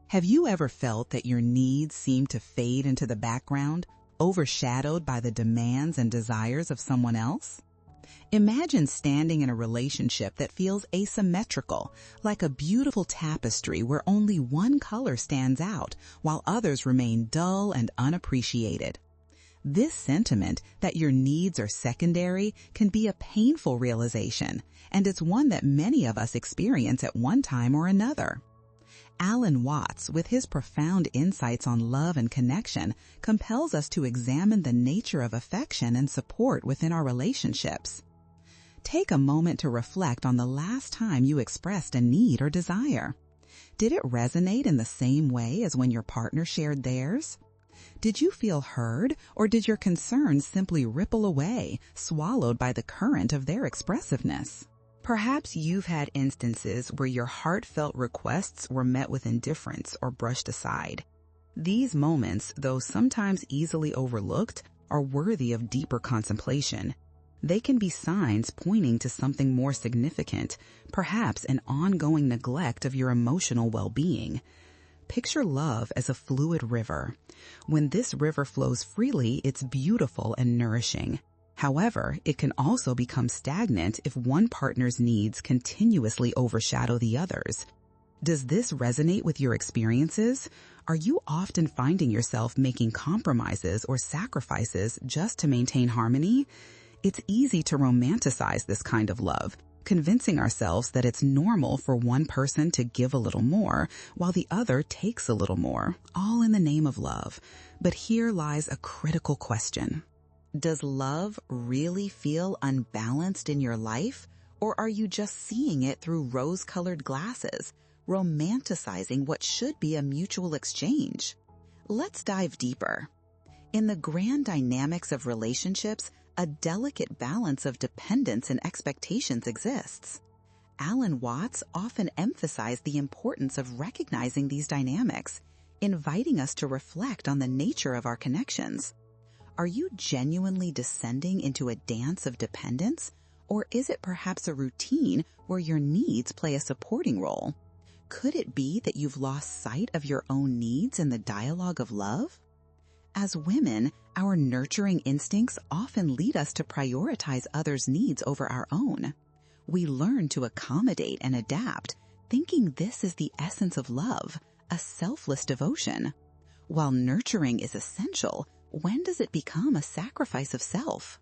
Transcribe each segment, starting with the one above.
Have you ever felt that your needs seem to fade into the background, overshadowed by the demands and desires of someone else? Imagine standing in a relationship that feels asymmetrical, like a beautiful tapestry where only one color stands out, while others remain dull and unappreciated. This sentiment that your needs are secondary can be a painful realization, and it's one that many of us experience at one time or another. Alan Watts, with his profound insights on love and connection, compels us to examine the nature of affection and support within our relationships. Take a moment to reflect on the last time you expressed a need or desire. Did it resonate in the same way as when your partner shared theirs? Did you feel heard, or did your concerns simply ripple away, swallowed by the current of their expressiveness? Perhaps you've had instances where your heartfelt requests were met with indifference or brushed aside. These moments, though sometimes easily overlooked, are worthy of deeper contemplation. They can be signs pointing to something more significant, perhaps an ongoing neglect of your emotional well-being. Picture love as a fluid river. When this river flows freely, it's beautiful and nourishing. However, it can also become stagnant if one partner's needs continuously overshadow the other's. Does this resonate with your experiences? Are you often finding yourself making compromises or sacrifices just to maintain harmony? It's easy to romanticize this kind of love, convincing ourselves that it's normal for one person to give a little more while the other takes a little more, all in the name of love. But here lies a critical question. Does love really feel unbalanced in your life, or are you just seeing it through rose-colored glasses, romanticizing what should be a mutual exchange? Let's dive deeper. In the grand dynamics of relationships, a delicate balance of dependence and expectations exists. Alan Watts often emphasized the importance of recognizing these dynamics, inviting us to reflect on the nature of our connections. Are you genuinely descending into a dance of dependence, or is it perhaps a routine where your needs play a supporting role? Could it be that you've lost sight of your own needs in the dialogue of love? As women, our nurturing instincts often lead us to prioritize others' needs over our own. We learn to accommodate and adapt, thinking this is the essence of love, a selfless devotion. While nurturing is essential, when does it become a sacrifice of self?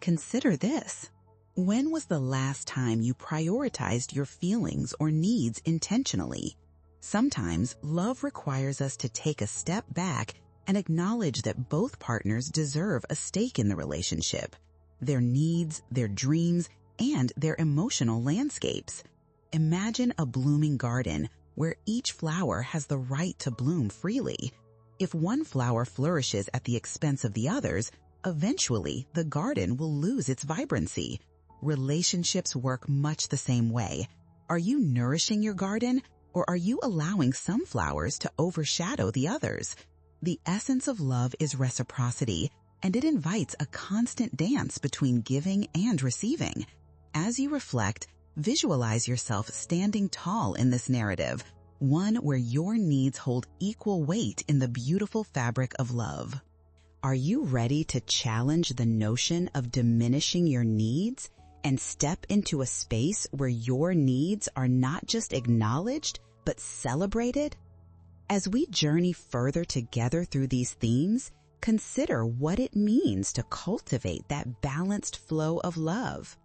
Consider this. When was the last time you prioritized your feelings or needs intentionally? Sometimes love requires us to take a step back and acknowledge that both partners deserve a stake in the relationship, their needs, their dreams, and their emotional landscapes. Imagine a blooming garden where each flower has the right to bloom freely. If one flower flourishes at the expense of the others, eventually the garden will lose its vibrancy. Relationships work much the same way. Are you nourishing your garden, or are you allowing some flowers to overshadow the others? The essence of love is reciprocity, and it invites a constant dance between giving and receiving. As you reflect, visualize yourself standing tall in this narrative, one where your needs hold equal weight in the beautiful fabric of love. Are you ready to challenge the notion of diminishing your needs and step into a space where your needs are not just acknowledged, but celebrated? As we journey further together through these themes, consider what it means to cultivate that balanced flow of love.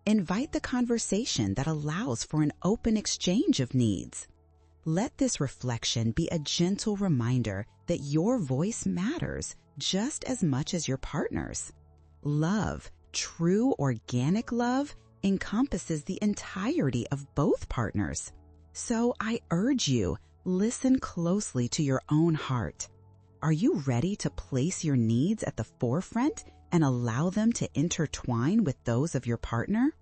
Invite the conversation that allows for an open exchange of needs. Let this reflection be a gentle reminder that your voice matters just as much as your partner's. Love, true organic love, encompasses the entirety of both partners. So I urge you, listen closely to your own heart. Are you ready to place your needs at the forefront and allow them to intertwine with those of your partner?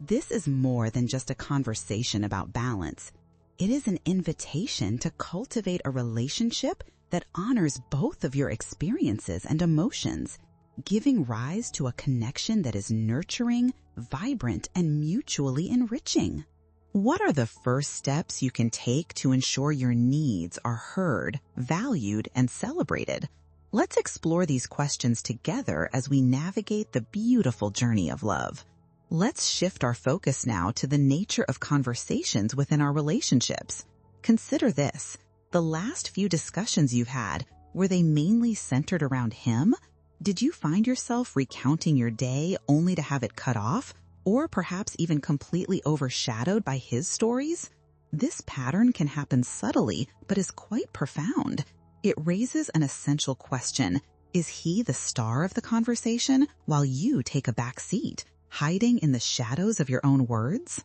This is more than just a conversation about balance. It is an invitation to cultivate a relationship that honors both of your experiences and emotions, giving rise to a connection that is nurturing, vibrant, and mutually enriching. What are the first steps you can take to ensure your needs are heard, valued, and celebrated? Let's explore these questions together as we navigate the beautiful journey of love. Let's shift our focus now to the nature of conversations within our relationships. Consider this. The last few discussions you've had, were they mainly centered around him? Did you find yourself recounting your day only to have it cut off, or perhaps even completely overshadowed by his stories? This pattern can happen subtly, but is quite profound. It raises an essential question. Is he the star of the conversation while you take a back seat, hiding in the shadows of your own words?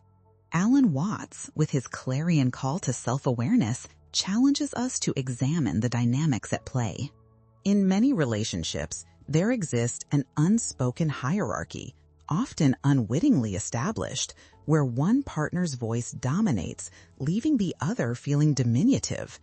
Alan Watts, with his clarion call to self-awareness, challenges us to examine the dynamics at play. In many relationships, there exists an unspoken hierarchy, often unwittingly established, where one partner's voice dominates, leaving the other feeling diminutive.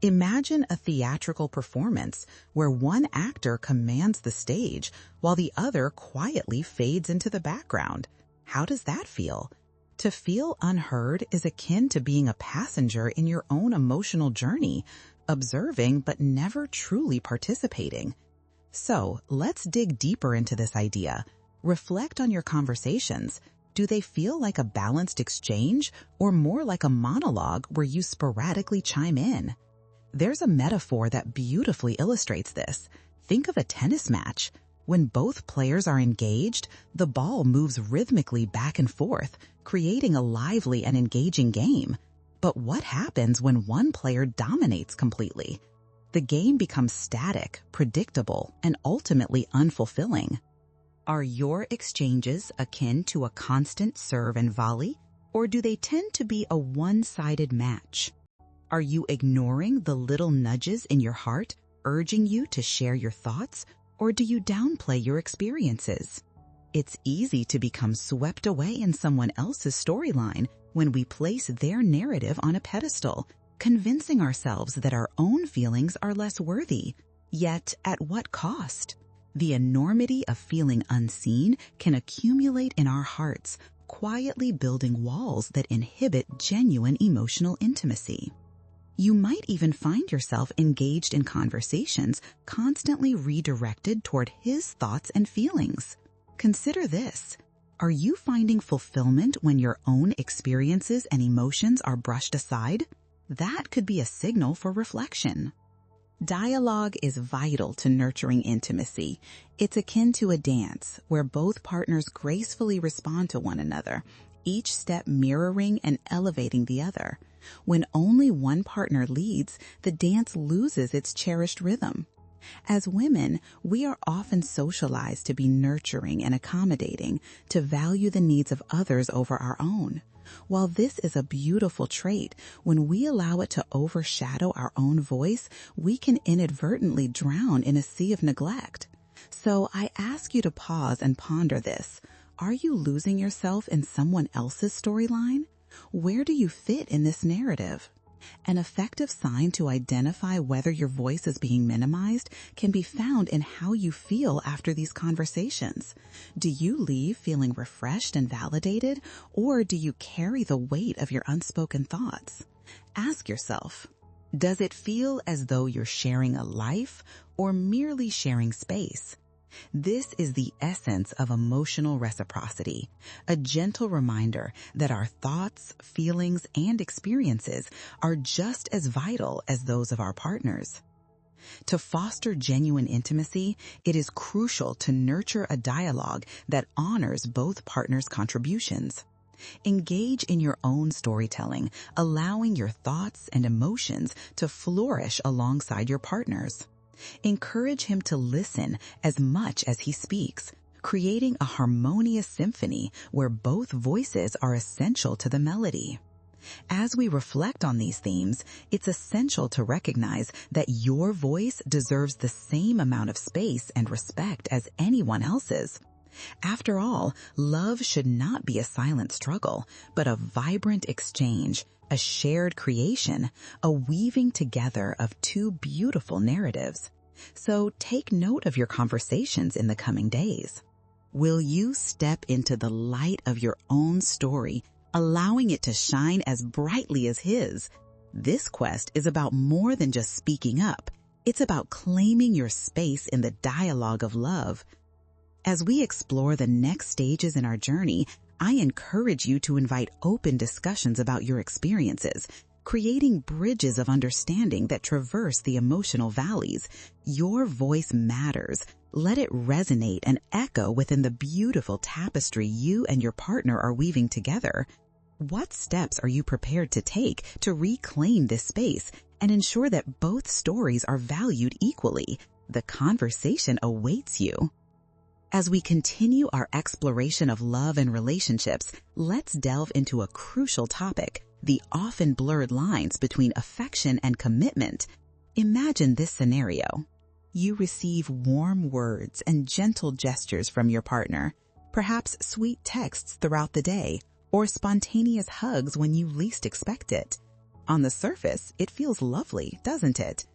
Imagine a theatrical performance where one actor commands the stage while the other quietly fades into the background. How does that feel? To feel unheard is akin to being a passenger in your own emotional journey, observing but never truly participating. So, let's dig deeper into this idea. Reflect on your conversations. Do they feel like a balanced exchange or more like a monologue where you sporadically chime in? There's a metaphor that beautifully illustrates this. Think of a tennis match. When both players are engaged, the ball moves rhythmically back and forth, creating a lively and engaging game. But what happens when one player dominates completely? The game becomes static, predictable, and ultimately unfulfilling. Are your exchanges akin to a constant serve and volley, or do they tend to be a one-sided match? Are you ignoring the little nudges in your heart, urging you to share your thoughts, or do you downplay your experiences? It's easy to become swept away in someone else's storyline when we place their narrative on a pedestal, convincing ourselves that our own feelings are less worthy. Yet, at what cost? The enormity of feeling unseen can accumulate in our hearts, quietly building walls that inhibit genuine emotional intimacy. You might even find yourself engaged in conversations constantly redirected toward his thoughts and feelings. Consider this. Are you finding fulfillment when your own experiences and emotions are brushed aside? That could be a signal for reflection. Dialogue is vital to nurturing intimacy. It's akin to a dance where both partners gracefully respond to one another, each step mirroring and elevating the other. When only one partner leads, the dance loses its cherished rhythm. As women, we are often socialized to be nurturing and accommodating, to value the needs of others over our own. While this is a beautiful trait, when we allow it to overshadow our own voice, we can inadvertently drown in a sea of neglect. So I ask you to pause and ponder this. Are you losing yourself in someone else's storyline? Where do you fit in this narrative? An effective sign to identify whether your voice is being minimized can be found in how you feel after these conversations. Do you leave feeling refreshed and validated, or do you carry the weight of your unspoken thoughts? Ask yourself, does it feel as though you're sharing a life or merely sharing space? This is the essence of emotional reciprocity, a gentle reminder that our thoughts, feelings, and experiences are just as vital as those of our partners. To foster genuine intimacy, it is crucial to nurture a dialogue that honors both partners' contributions. Engage in your own storytelling, allowing your thoughts and emotions to flourish alongside your partner's. Encourage him to listen as much as he speaks, creating a harmonious symphony where both voices are essential to the melody. As we reflect on these themes, it's essential to recognize that your voice deserves the same amount of space and respect as anyone else's. After all, love should not be a silent struggle, but a vibrant exchange, a shared creation, a weaving together of two beautiful narratives. So take note of your conversations in the coming days. Will you step into the light of your own story, allowing it to shine as brightly as his. This quest is about more than just speaking up. It's about claiming your space in the dialogue of love. As we explore the next stages in our journey, I encourage you to invite open discussions about your experiences, creating bridges of understanding that traverse the emotional valleys. Your voice matters. Let it resonate and echo within the beautiful tapestry you and your partner are weaving together. What steps are you prepared to take to reclaim this space and ensure that both stories are valued equally? The conversation awaits you. As we continue our exploration of love and relationships, let's delve into a crucial topic: the often blurred lines between affection and commitment. Imagine this scenario. You receive warm words and gentle gestures from your partner, perhaps sweet texts throughout the day, or spontaneous hugs when you least expect it. On the surface, it feels lovely, doesn't it?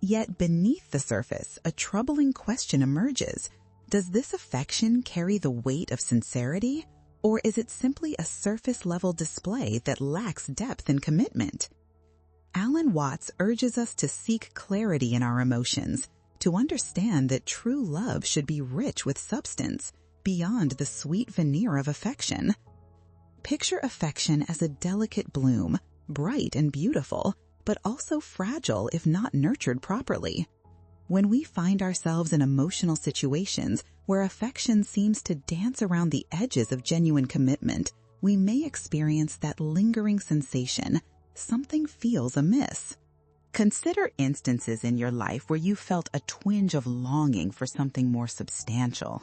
Yet beneath the surface, a troubling question emerges. Does this affection carry the weight of sincerity, or is it simply a surface-level display that lacks depth and commitment? Alan Watts urges us to seek clarity in our emotions, to understand that true love should be rich with substance, beyond the sweet veneer of affection. Picture affection as a delicate bloom, bright and beautiful, but also fragile if not nurtured properly. When we find ourselves in emotional situations where affection seems to dance around the edges of genuine commitment, we may experience that lingering sensation: something feels amiss. Consider instances in your life where you felt a twinge of longing for something more substantial.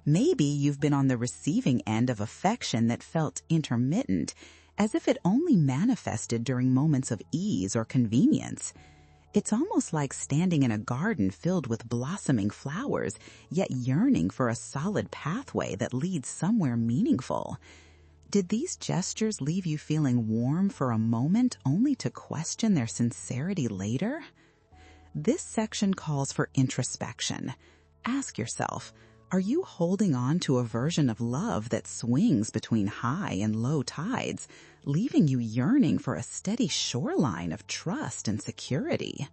Maybe you've been on the receiving end of affection that felt intermittent, as if it only manifested during moments of ease or convenience. It's almost like standing in a garden filled with blossoming flowers, yet yearning for a solid pathway that leads somewhere meaningful. Did these gestures leave you feeling warm for a moment only to question their sincerity later? This section calls for introspection. Ask yourself, are you holding on to a version of love that swings between high and low tides, leaving you yearning for a steady shoreline of trust and security?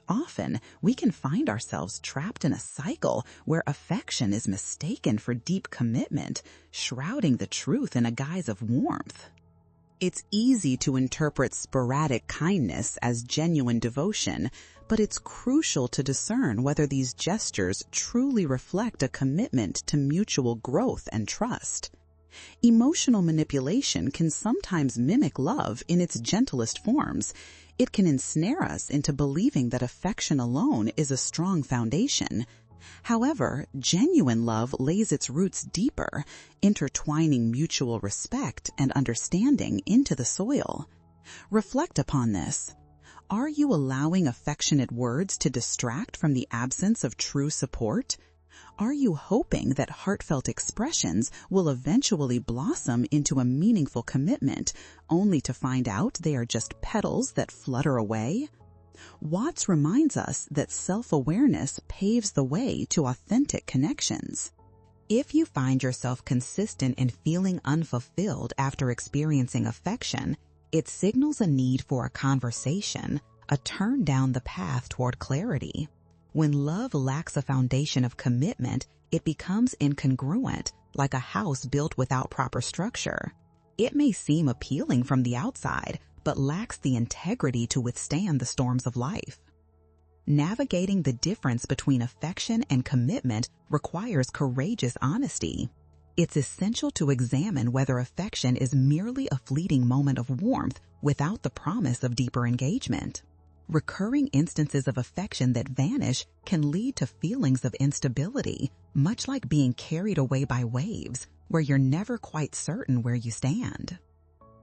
Often, we can find ourselves trapped in a cycle where affection is mistaken for deep commitment, shrouding the truth in a guise of warmth. It's easy to interpret sporadic kindness as genuine devotion, but it's crucial to discern whether these gestures truly reflect a commitment to mutual growth and trust. Emotional manipulation can sometimes mimic love in its gentlest forms. It can ensnare us into believing that affection alone is a strong foundation. However, genuine love lays its roots deeper, intertwining mutual respect and understanding into the soil. Reflect upon this. Are you allowing affectionate words to distract from the absence of true support? Are you hoping that heartfelt expressions will eventually blossom into a meaningful commitment, only to find out they are just petals that flutter away? Watts reminds us that self-awareness paves the way to authentic connections. If you find yourself consistent in feeling unfulfilled after experiencing affection, it signals a need for a conversation, a turn down the path toward clarity. When love lacks a foundation of commitment, it becomes incongruent, like a house built without proper structure. It may seem appealing from the outside, but lacks the integrity to withstand the storms of life. Navigating the difference between affection and commitment requires courageous honesty. It's essential to examine whether affection is merely a fleeting moment of warmth without the promise of deeper engagement. Recurring instances of affection that vanish can lead to feelings of instability, much like being carried away by waves, where you're never quite certain where you stand.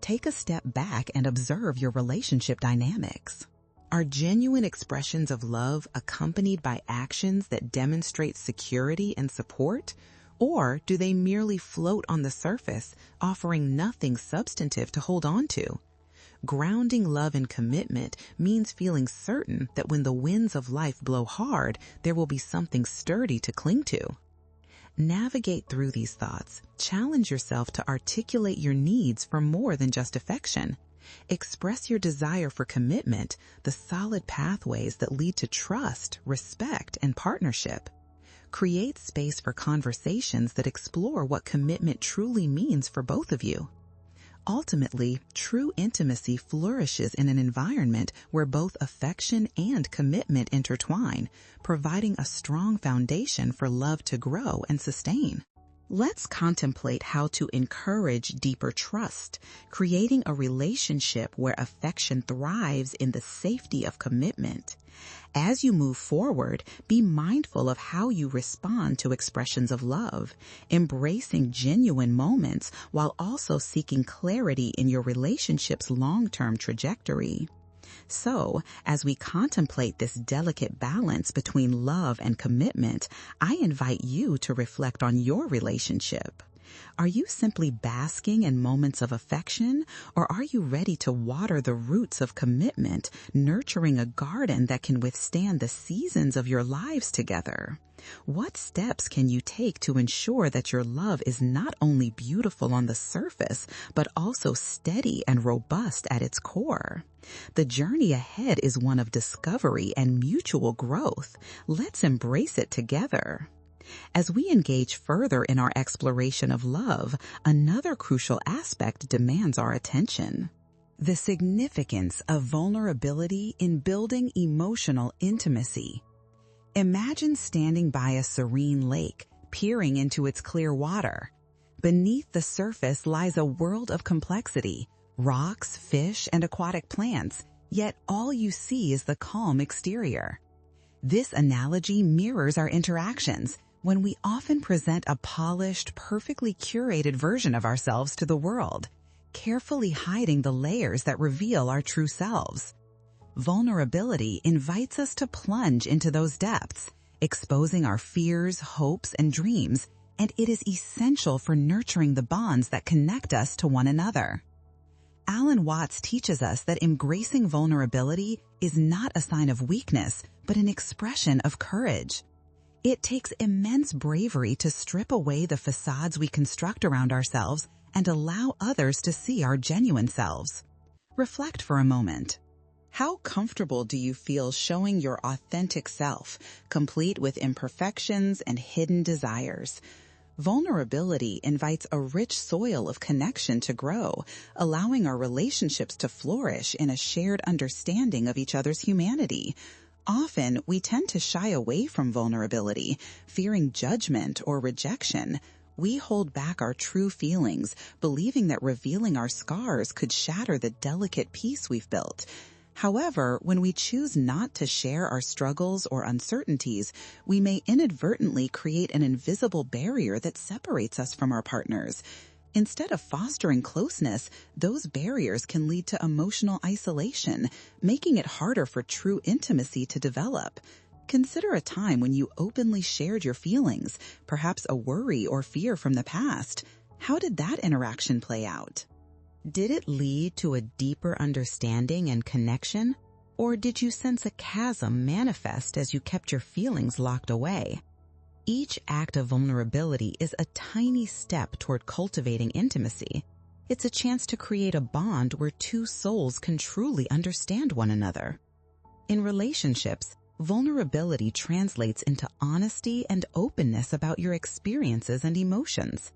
Take a step back and observe your relationship dynamics. Are genuine expressions of love accompanied by actions that demonstrate security and support? Or do they merely float on the surface, offering nothing substantive to hold on to? Grounding love in commitment means feeling certain that when the winds of life blow hard, there will be something sturdy to cling to. Navigate through these thoughts. Challenge yourself to articulate your needs for more than just affection. Express your desire for commitment, the solid pathways that lead to trust, respect, and partnership. Create space for conversations that explore what commitment truly means for both of you. Ultimately, true intimacy flourishes in an environment where both affection and commitment intertwine, providing a strong foundation for love to grow and sustain. Let's contemplate how to encourage deeper trust, creating a relationship where affection thrives in the safety of commitment. As you move forward, be mindful of how you respond to expressions of love, embracing genuine moments while also seeking clarity in your relationship's long-term trajectory. So, as we contemplate this delicate balance between love and commitment, I invite you to reflect on your relationship. Are you simply basking in moments of affection, or are you ready to water the roots of commitment, nurturing a garden that can withstand the seasons of your lives together? What steps can you take to ensure that your love is not only beautiful on the surface, but also steady and robust at its core? The journey ahead is one of discovery and mutual growth. Let's embrace it together. As we engage further in our exploration of love, another crucial aspect demands our attention: the significance of vulnerability in building emotional intimacy. Imagine standing by a serene lake, peering into its clear water. Beneath the surface lies a world of complexity: rocks, fish, and aquatic plants, yet all you see is the calm exterior. This analogy mirrors our interactions, when we often present a polished, perfectly curated version of ourselves to the world, carefully hiding the layers that reveal our true selves. Vulnerability invites us to plunge into those depths, exposing our fears, hopes, and dreams, and it is essential for nurturing the bonds that connect us to one another. Alan Watts teaches us that embracing vulnerability is not a sign of weakness, but an expression of courage. It takes immense bravery to strip away the facades we construct around ourselves and allow others to see our genuine selves. Reflect for a moment. How comfortable do you feel showing your authentic self, complete with imperfections and hidden desires? Vulnerability invites a rich soil of connection to grow, allowing our relationships to flourish in a shared understanding of each other's humanity. Often, we tend to shy away from vulnerability, fearing judgment or rejection. We hold back our true feelings, believing that revealing our scars could shatter the delicate peace we've built. However, when we choose not to share our struggles or uncertainties, we may inadvertently create an invisible barrier that separates us from our partners. Instead of fostering closeness, those barriers can lead to emotional isolation, making it harder for true intimacy to develop. Consider a time when you openly shared your feelings, perhaps a worry or fear from the past. How did that interaction play out? Did it lead to a deeper understanding and connection, or did you sense a chasm manifest as you kept your feelings locked away? Each act of vulnerability is a tiny step toward cultivating intimacy. It's a chance to create a bond where two souls can truly understand one another. In relationships, vulnerability translates into honesty and openness about your experiences and emotions.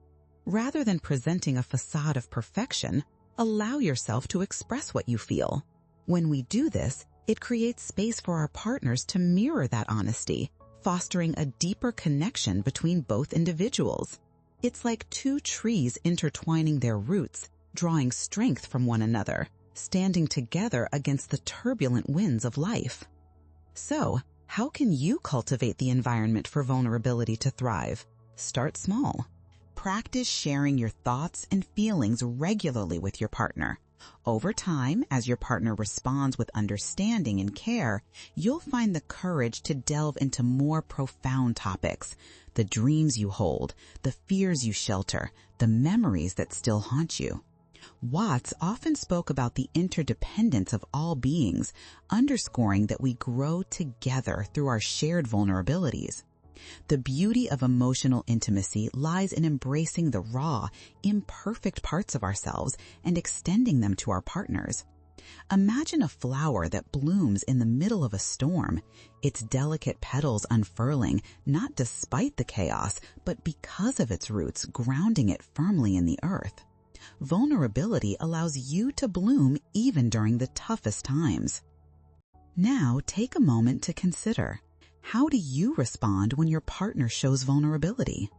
Rather than presenting a facade of perfection, allow yourself to express what you feel. When we do this, it creates space for our partners to mirror that honesty, fostering a deeper connection between both individuals. It's like two trees intertwining their roots, drawing strength from one another, standing together against the turbulent winds of life. So, how can you cultivate the environment for vulnerability to thrive? Start small. Practice sharing your thoughts and feelings regularly with your partner. Over time, as your partner responds with understanding and care, you'll find the courage to delve into more profound topics: the dreams you hold, the fears you shelter, the memories that still haunt you. Watts often spoke about the interdependence of all beings, underscoring that we grow together through our shared vulnerabilities. The beauty of emotional intimacy lies in embracing the raw, imperfect parts of ourselves and extending them to our partners. Imagine a flower that blooms in the middle of a storm, its delicate petals unfurling, not despite the chaos, but because of its roots grounding it firmly in the earth. Vulnerability allows you to bloom even during the toughest times. Now take a moment to consider, how do you respond when your partner shows vulnerability?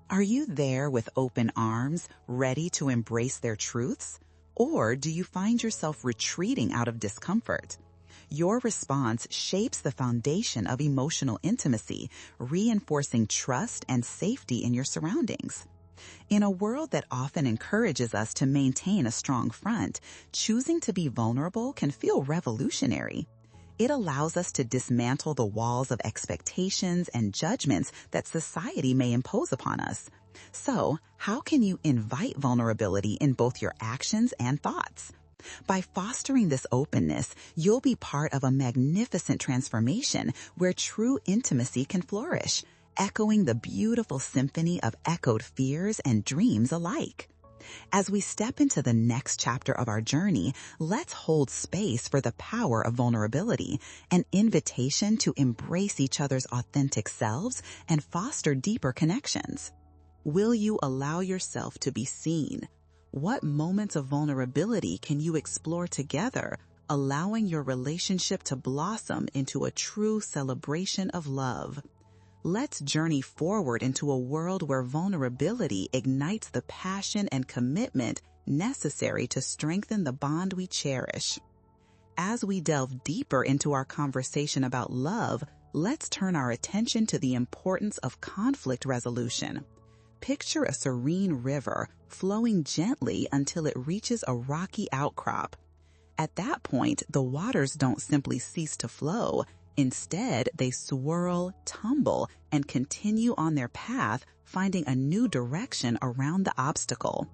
Are you there with open arms, ready to embrace their truths? Or do you find yourself retreating out of discomfort? Your response shapes the foundation of emotional intimacy, reinforcing trust and safety in your surroundings. In a world that often encourages us to maintain a strong front, choosing to be vulnerable can feel revolutionary. It allows us to dismantle the walls of expectations and judgments that society may impose upon us. So, how can you invite vulnerability in both your actions and thoughts? By fostering this openness, you'll be part of a magnificent transformation where true intimacy can flourish, echoing the beautiful symphony of echoed fears and dreams alike. As we step into the next chapter of our journey, let's hold space for the power of vulnerability, an invitation to embrace each other's authentic selves and foster deeper connections. Will you allow yourself to be seen? What moments of vulnerability can you explore together, allowing your relationship to blossom into a true celebration of love? Let's journey forward into a world where vulnerability ignites the passion and commitment necessary to strengthen the bond we cherish. As we delve deeper into our conversation about love, let's turn our attention to the importance of conflict resolution. Picture a serene river flowing gently until it reaches a rocky outcrop. At that point, the waters don't simply cease to flow. Instead, they swirl, tumble, and continue on their path, finding a new direction around the obstacle.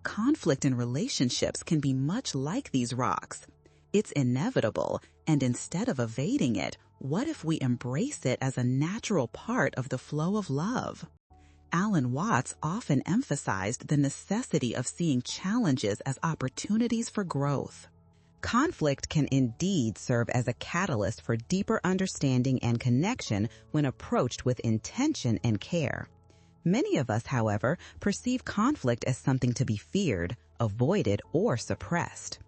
Conflict in relationships can be much like these rocks. It's inevitable, and instead of evading it, what if we embrace it as a natural part of the flow of love? Alan Watts often emphasized the necessity of seeing challenges as opportunities for growth. Conflict can indeed serve as a catalyst for deeper understanding and connection when approached with intention and care. Many of us, however, perceive conflict as something to be feared, avoided, or suppressed.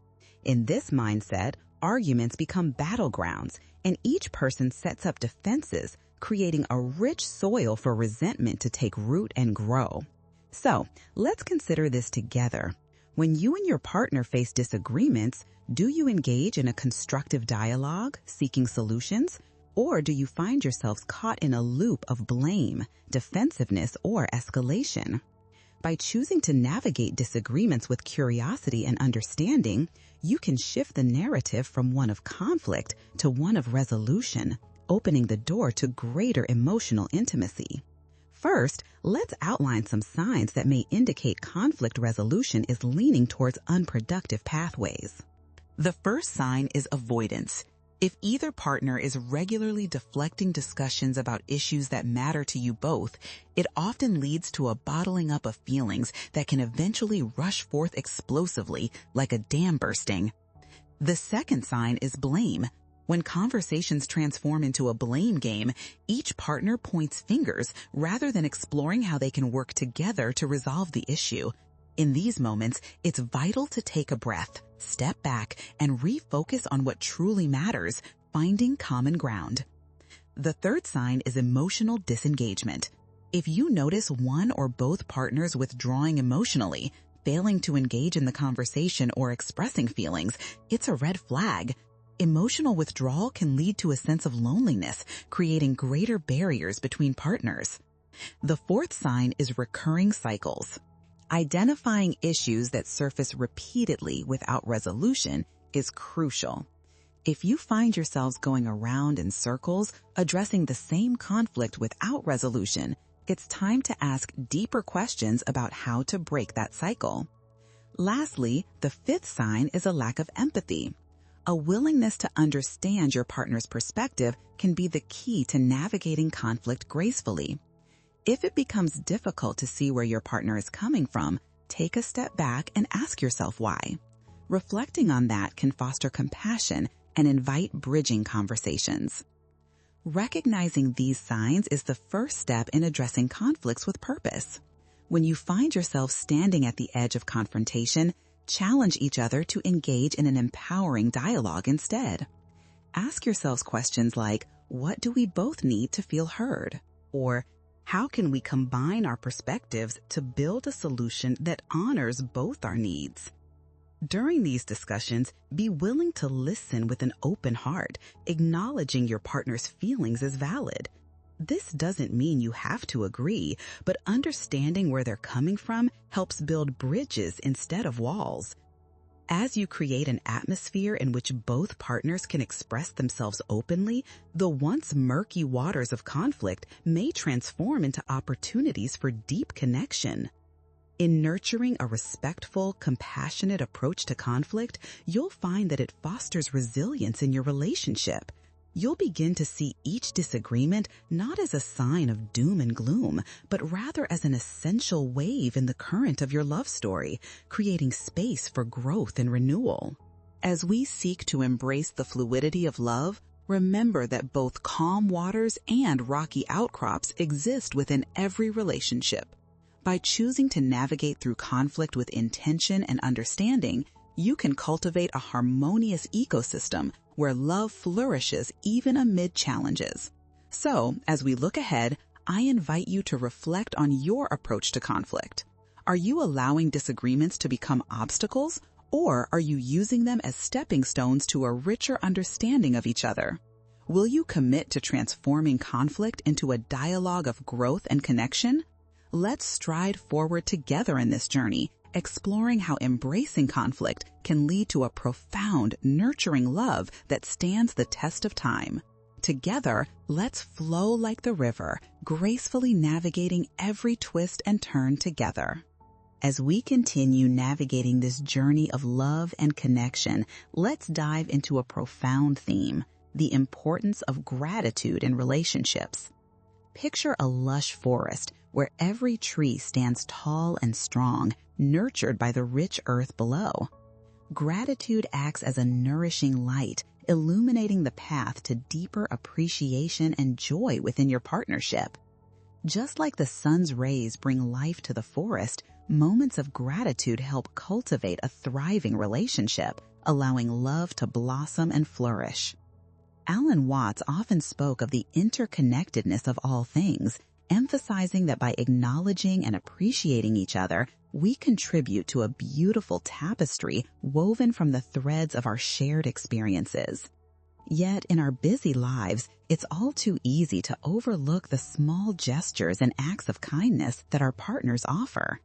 In this mindset, arguments become battlegrounds, and each person sets up defenses, creating a rich soil for resentment to take root and grow. So, let's consider this together. When you and your partner face disagreements, do you engage in a constructive dialogue, seeking solutions, or do you find yourselves caught in a loop of blame, defensiveness, or escalation? By choosing to navigate disagreements with curiosity and understanding, you can shift the narrative from one of conflict to one of resolution, opening the door to greater emotional intimacy. First, let's outline some signs that may indicate conflict resolution is leaning towards unproductive pathways. The first sign is avoidance. If either partner is regularly deflecting discussions about issues that matter to you both, it often leads to a bottling up of feelings that can eventually rush forth explosively like a dam bursting. The second sign is blame. When conversations transform into a blame game, each partner points fingers rather than exploring how they can work together to resolve the issue. In these moments, it's vital to take a breath, step back, and refocus on what truly matters, finding common ground. The third sign is emotional disengagement. If you notice one or both partners withdrawing emotionally, failing to engage in the conversation or expressing feelings, it's a red flag. Emotional withdrawal can lead to a sense of loneliness, creating greater barriers between partners. The fourth sign is recurring cycles. Identifying issues that surface repeatedly without resolution is crucial. If you find yourselves going around in circles, addressing the same conflict without resolution, it's time to ask deeper questions about how to break that cycle. Lastly, the fifth sign is a lack of empathy. A willingness to understand your partner's perspective can be the key to navigating conflict gracefully. If it becomes difficult to see where your partner is coming from, take a step back and ask yourself why. Reflecting on that can foster compassion and invite bridging conversations. Recognizing these signs is the first step in addressing conflicts with purpose. When you find yourself standing at the edge of confrontation, challenge each other to engage in an empowering dialogue instead. Ask yourselves questions like, what do we both need to feel heard? Or, how can we combine our perspectives to build a solution that honors both our needs? During these discussions, be willing to listen with an open heart, acknowledging your partner's feelings is valid. This doesn't mean you have to agree, but understanding where they're coming from helps build bridges instead of walls. As you create an atmosphere in which both partners can express themselves openly, the once murky waters of conflict may transform into opportunities for deep connection. In nurturing a respectful, compassionate approach to conflict, you'll find that it fosters resilience in your relationship. You'll begin to see each disagreement not as a sign of doom and gloom, but rather as an essential wave in the current of your love story, creating space for growth and renewal. As we seek to embrace the fluidity of love, remember that both calm waters and rocky outcrops exist within every relationship. By choosing to navigate through conflict with intention and understanding, you can cultivate a harmonious ecosystem where love flourishes even amid challenges. So, as we look ahead, I invite you to reflect on your approach to conflict. Are you allowing disagreements to become obstacles, or are you using them as stepping stones to a richer understanding of each other? Will you commit to transforming conflict into a dialogue of growth and connection? Let's stride forward together in this journey, exploring how embracing conflict can lead to a profound, nurturing love that stands the test of time. Together, let's flow like the river, gracefully navigating every twist and turn together. As we continue navigating this journey of love and connection, let's dive into a profound theme, the importance of gratitude in relationships. Picture a lush forest where every tree stands tall and strong, nurtured by the rich earth below. Gratitude acts as a nourishing light, illuminating the path to deeper appreciation and joy within your partnership. Just like the sun's rays bring life to the forest, moments of gratitude help cultivate a thriving relationship, allowing love to blossom and flourish. Alan Watts often spoke of the interconnectedness of all things, emphasizing that by acknowledging and appreciating each other, we contribute to a beautiful tapestry woven from the threads of our shared experiences. Yet, in our busy lives, it's all too easy to overlook the small gestures and acts of kindness that our partners offer.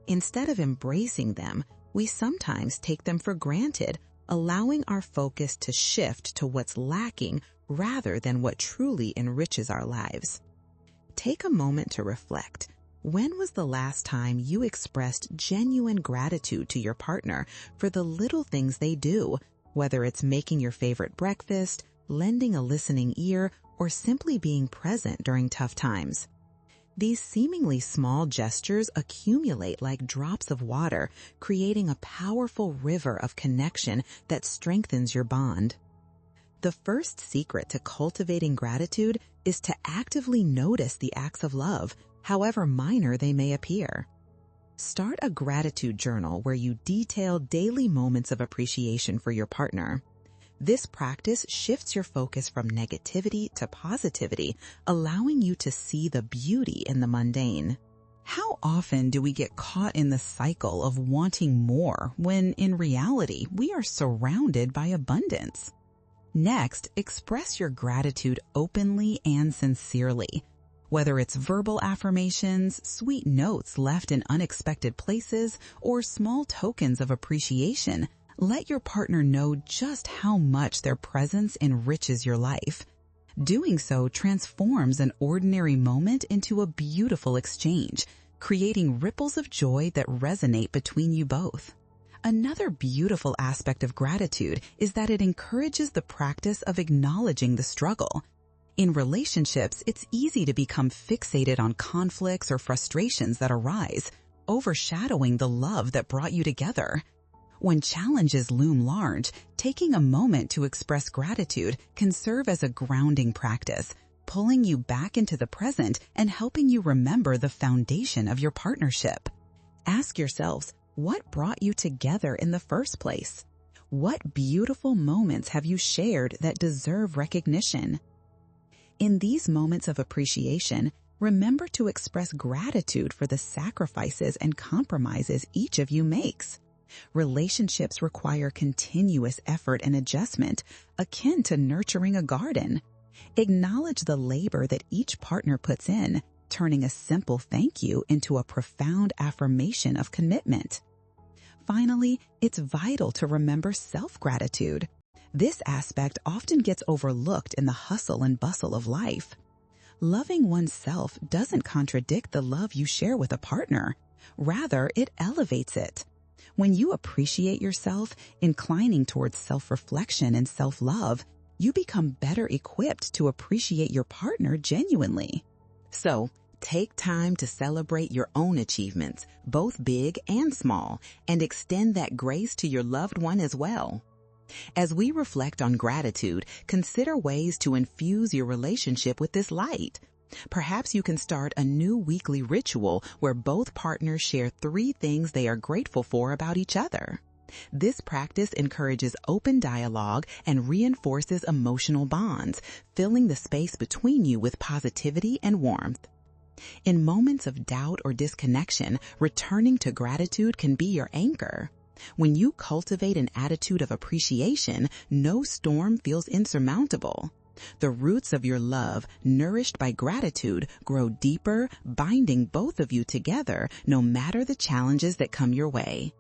Instead of embracing them, we sometimes take them for granted, allowing our focus to shift to what's lacking rather than what truly enriches our lives. Take a moment to reflect. When was the last time you expressed genuine gratitude to your partner for the little things they do, whether it's making your favorite breakfast, lending a listening ear, or simply being present during tough times? These seemingly small gestures accumulate like drops of water, creating a powerful river of connection that strengthens your bond. The first secret to cultivating gratitude is to actively notice the acts of love, however minor they may appear. Start a gratitude journal where you detail daily moments of appreciation for your partner. This practice shifts your focus from negativity to positivity, allowing you to see the beauty in the mundane. How often do we get caught in the cycle of wanting more when, in reality, we are surrounded by abundance? Next, express your gratitude openly and sincerely. Whether it's verbal affirmations, sweet notes left in unexpected places, or small tokens of appreciation, let your partner know just how much their presence enriches your life. Doing so transforms an ordinary moment into a beautiful exchange, creating ripples of joy that resonate between you both. Another beautiful aspect of gratitude is that it encourages the practice of acknowledging the struggle. In relationships, it's easy to become fixated on conflicts or frustrations that arise, overshadowing the love that brought you together. When challenges loom large, taking a moment to express gratitude can serve as a grounding practice, pulling you back into the present and helping you remember the foundation of your partnership. Ask yourselves, what brought you together in the first place? What beautiful moments have you shared that deserve recognition? In these moments of appreciation, remember to express gratitude for the sacrifices and compromises each of you makes. Relationships require continuous effort and adjustment, akin to nurturing a garden. Acknowledge the labor that each partner puts in, turning a simple thank you into a profound affirmation of commitment. Finally, it's vital to remember self-gratitude. This aspect often gets overlooked in the hustle and bustle of life. Loving oneself doesn't contradict the love you share with a partner. Rather, it elevates it. When you appreciate yourself, inclining towards self-reflection and self-love, you become better equipped to appreciate your partner genuinely. So, take time to celebrate your own achievements, both big and small, and extend that grace to your loved one as well. As we reflect on gratitude, consider ways to infuse your relationship with this light. Perhaps you can start a new weekly ritual where both partners share 3 things they are grateful for about each other. This practice encourages open dialogue and reinforces emotional bonds, filling the space between you with positivity and warmth. In moments of doubt or disconnection, returning to gratitude can be your anchor. When you cultivate an attitude of appreciation, no storm feels insurmountable. The roots of your love, nourished by gratitude, grow deeper, binding both of you together no matter the challenges that come your way.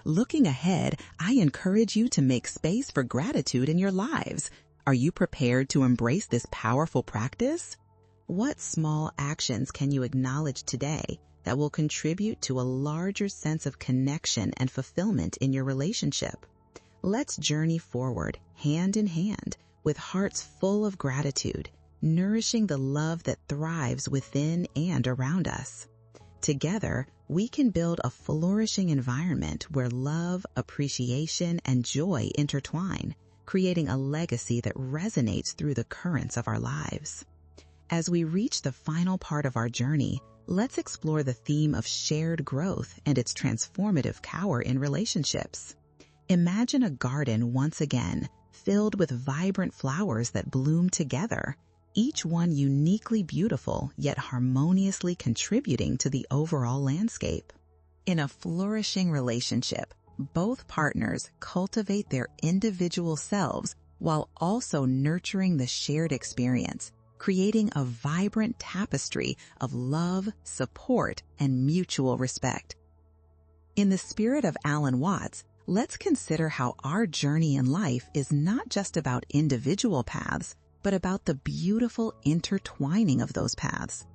Looking ahead, I encourage you to make space for gratitude in your lives. Are you prepared to embrace this powerful practice? What small actions can you acknowledge today that will contribute to a larger sense of connection and fulfillment in your relationship? Let's journey forward, hand in hand, with hearts full of gratitude, nourishing the love that thrives within and around us. Together, we can build a flourishing environment where love, appreciation, and joy intertwine, creating a legacy that resonates through the currents of our lives. As we reach the final part of our journey, let's explore the theme of shared growth and its transformative power in relationships. Imagine a garden once again, filled with vibrant flowers that bloom together, each one uniquely beautiful yet harmoniously contributing to the overall landscape. In a flourishing relationship, both partners cultivate their individual selves while also nurturing the shared experience, creating a vibrant tapestry of love, support, and mutual respect. In the spirit of Alan Watts, let's consider how our journey in life is not just about individual paths, but about the beautiful intertwining of those paths.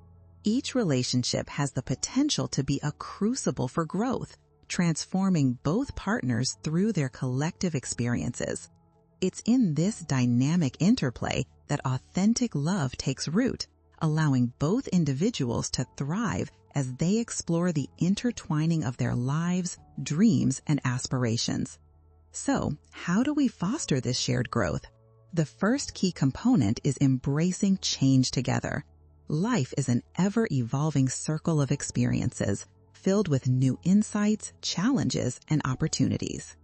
Each relationship has the potential to be a crucible for growth, transforming both partners through their collective experiences. It's in this dynamic interplay that authentic love takes root, allowing both individuals to thrive as they explore the intertwining of their lives, dreams, and aspirations. So, how do we foster this shared growth? The first key component is embracing change together. Life is an ever-evolving circle of experiences, filled with new insights, challenges, and opportunities.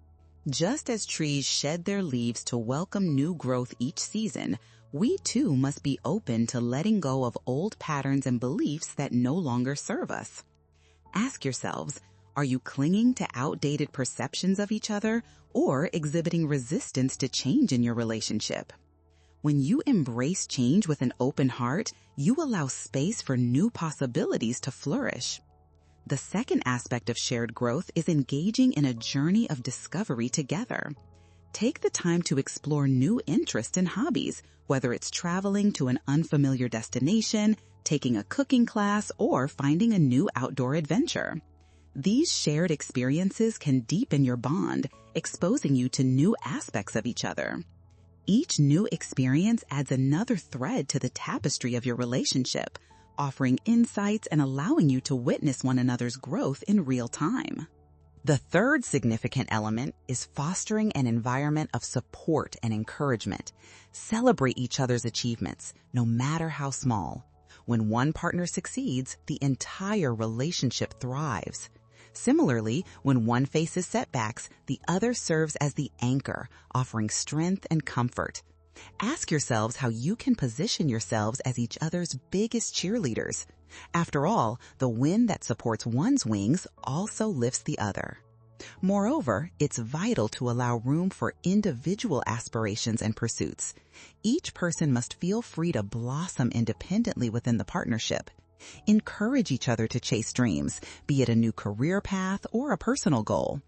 Just as trees shed their leaves to welcome new growth each season, we too must be open to letting go of old patterns and beliefs that no longer serve us. Ask yourselves, are you clinging to outdated perceptions of each other or exhibiting resistance to change in your relationship? When you embrace change with an open heart, you allow space for new possibilities to flourish. The second aspect of shared growth is engaging in a journey of discovery together. Take the time to explore new interests and hobbies, whether it's traveling to an unfamiliar destination, taking a cooking class, or finding a new outdoor adventure. These shared experiences can deepen your bond, exposing you to new aspects of each other. Each new experience adds another thread to the tapestry of your relationship, offering insights and allowing you to witness one another's growth in real time. The third significant element is fostering an environment of support and encouragement. Celebrate each other's achievements, no matter how small. When one partner succeeds, the entire relationship thrives. Similarly, when one faces setbacks, the other serves as the anchor, offering strength and comfort. Ask yourselves how you can position yourselves as each other's biggest cheerleaders. After all, the wind that supports one's wings also lifts the other. Moreover, it's vital to allow room for individual aspirations and pursuits. Each person must feel free to blossom independently within the partnership. Encourage each other to chase dreams, be it a new career path or a personal goal.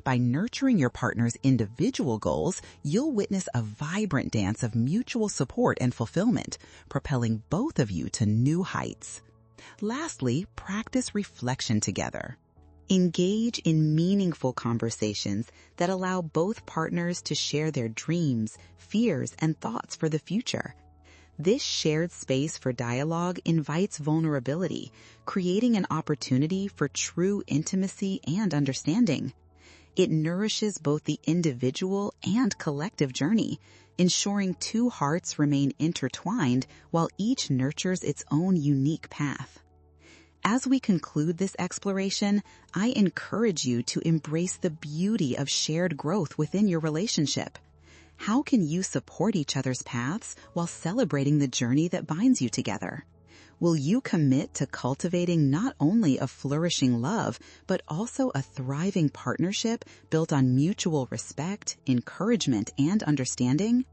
By nurturing your partner's individual goals, you'll witness a vibrant dance of mutual support and fulfillment, propelling both of you to new heights. Lastly, practice reflection together. Engage in meaningful conversations that allow both partners to share their dreams, fears, and thoughts for the future. This shared space for dialogue invites vulnerability, creating an opportunity for true intimacy and understanding. It nourishes both the individual and collective journey, ensuring two hearts remain intertwined while each nurtures its own unique path. As we conclude this exploration, I encourage you to embrace the beauty of shared growth within your relationship. How can you support each other's paths while celebrating the journey that binds you together? Will you commit to cultivating not only a flourishing love, but also a thriving partnership built on mutual respect, encouragement, and understanding?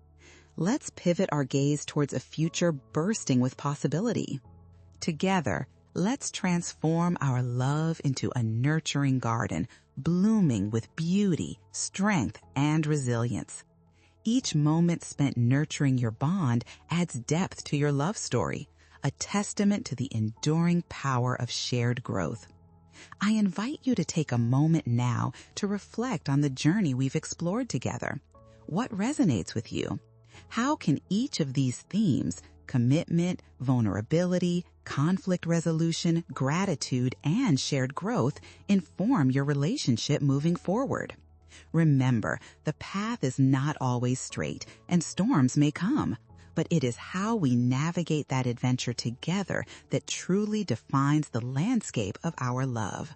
Let's pivot our gaze towards a future bursting with possibility. Together, let's transform our love into a nurturing garden, blooming with beauty, strength, and resilience. Each moment spent nurturing your bond adds depth to your love story, a testament to the enduring power of shared growth. I invite you to take a moment now to reflect on the journey we've explored together. What resonates with you? How can each of these themes, commitment, vulnerability, conflict resolution, gratitude, and shared growth, inform your relationship moving forward? Remember, the path is not always straight, and storms may come. But it is how we navigate that adventure together that truly defines the landscape of our love.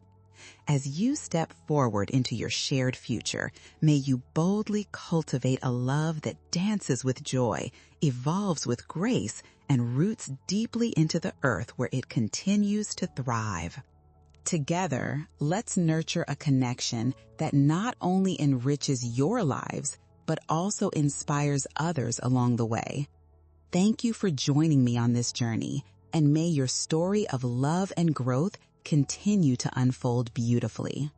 As you step forward into your shared future, may you boldly cultivate a love that dances with joy, evolves with grace, and roots deeply into the earth where it continues to thrive. Together, let's nurture a connection that not only enriches your lives, but also inspires others along the way. Thank you for joining me on this journey, and may your story of love and growth continue to unfold beautifully.